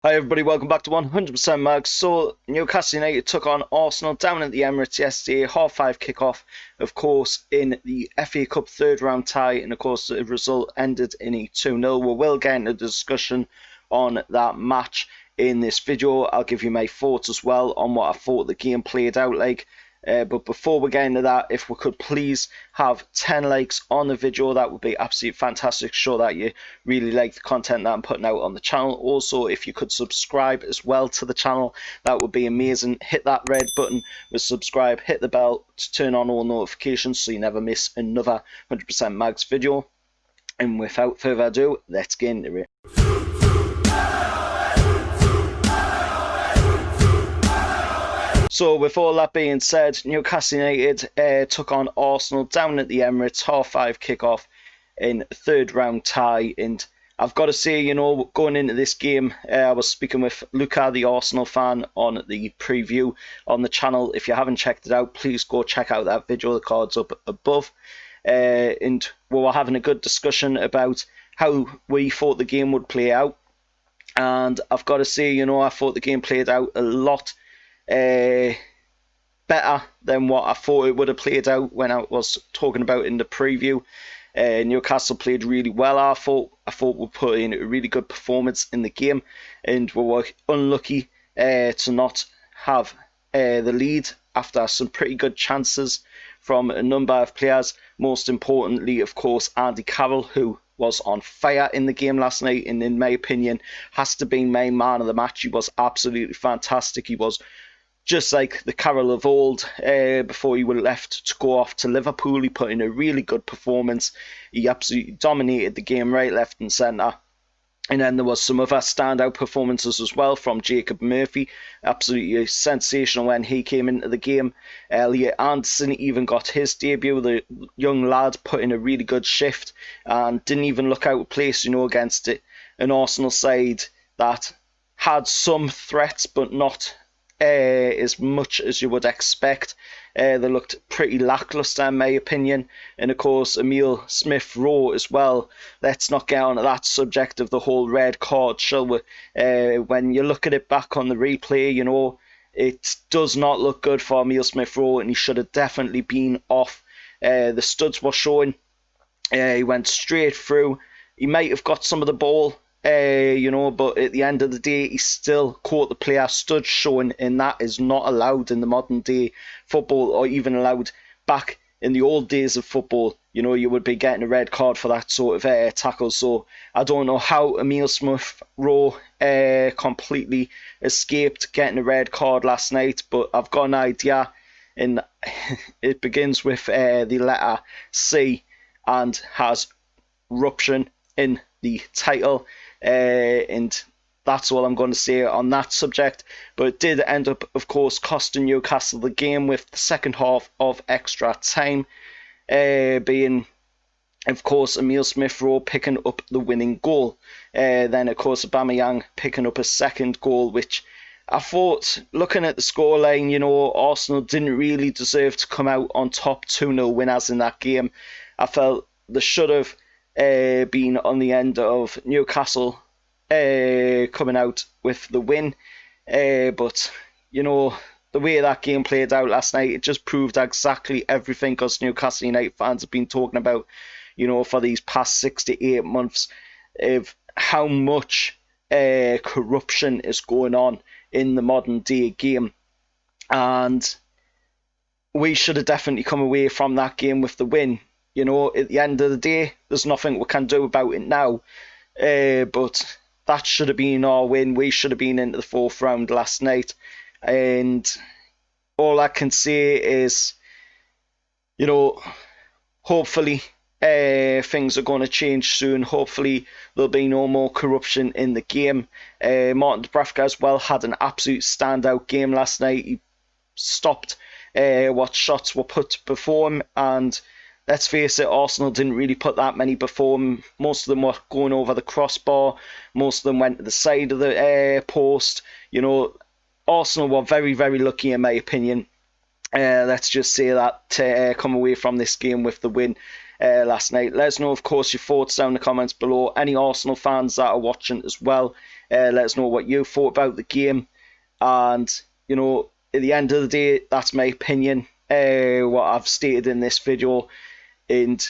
Hi everybody, welcome back to 100% Mag. So Newcastle United took on Arsenal down at the Emirates yesterday, half five kickoff, of course, in the FA Cup third round tie, and of course the result ended in a 2-0. We will get into discussion on that match in this video. I'll give you my thoughts as well on what I thought the game played out like. But before we get into that, if we could please have 10 likes on the video, that would be absolutely fantastic. Show that you really like the content that I'm putting out on the channel. Also, if you could subscribe as well to the channel, that would be amazing. Hit that red button with subscribe, hit the bell to turn on all notifications so you never miss another 100% Mags video. And without further ado, let's get into it. So with all that being said, Newcastle United took on Arsenal down at the Emirates, half five kickoff in third round tie. And I've got to say, going into this game, I was speaking with Luca, the Arsenal fan, on the preview on the channel. If you haven't checked it out, please go check out that video. The card's up above. And we were having a good discussion about how we thought the game would play out. And I've got to say, I thought the game played out a lot better than what I thought it would have played out when I was talking about in the preview. Newcastle played really well. I thought we put in a really good performance in the game, and we were unlucky to not have the lead after some pretty good chances from a number of players. Most importantly, of course, Andy Carroll, who was on fire in the game last night, and in my opinion has to be my man of the match. He was absolutely fantastic. He was just like the Carroll of old before he was left to go off to Liverpool. He put in a really good performance. He absolutely dominated the game right, left and centre. And then there was some other standout performances as well from Jacob Murphy. Absolutely sensational when he came into the game. Elliot Anderson even got his debut. The young lad put in a really good shift and didn't even look out of place, against an Arsenal side that had some threats but not as much as you would expect. They looked pretty lacklustre in my opinion. And of course, Emile Smith-Rowe as well. Let's not get on to that subject of the whole red card, shall we? When you look at it back on the replay, it does not look good for Emile Smith-Rowe, and he should have definitely been off. The studs were showing. He went straight through. He might have got some of the ball, but at the end of the day, he still caught the player stud showing, and that is not allowed in the modern day football, or even allowed back in the old days of football. You would be getting a red card for that sort of tackle. So I don't know how Emile Smith-Rowe completely escaped getting a red card last night, but I've got an idea, and it begins with the letter C and has ruption in the title. And that's all I'm going to say on that subject. But it did end up, of course, costing Newcastle the game, with the second half of extra time being, of course, Emile Smith-Rowe picking up the winning goal. Then, of course, Aubameyang picking up a second goal, which I thought, looking at the scoreline, Arsenal didn't really deserve to come out on top 2-0 winners in that game. I felt they should have been on the end of Newcastle coming out with the win. But, the way that game played out last night, it just proved exactly everything us Newcastle United fans have been talking about, for these past 6 to 8 months, of how much corruption is going on in the modern day game. And we should have definitely come away from that game with the win. At the end of the day, there's nothing we can do about it now. But that should have been our win. We should have been into the fourth round last night. And all I can say is, hopefully things are going to change soon. Hopefully there'll be no more corruption in the game. Martin Dubravka as well had an absolute standout game last night. He stopped what shots were put before him, and let's face it, Arsenal didn't really put that many before him. Most of them were going over the crossbar. Most of them went to the side of the post. Arsenal were very, very lucky in my opinion. Let's just say that to come away from this game with the win last night. Let us know, of course, your thoughts down in the comments below. Any Arsenal fans that are watching as well, Let us know what you thought about the game. And, you know, at the end of the day, that's my opinion, what I've stated in this video. And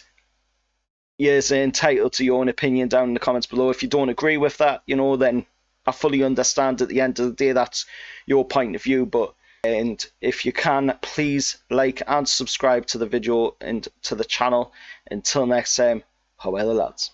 you're entitled to your own opinion down in the comments below. If you don't agree with that, you know, then I fully understand. At the end of the day, that's your point of view. And if you can, please like and subscribe to the video and to the channel. Until next time, how are the lads?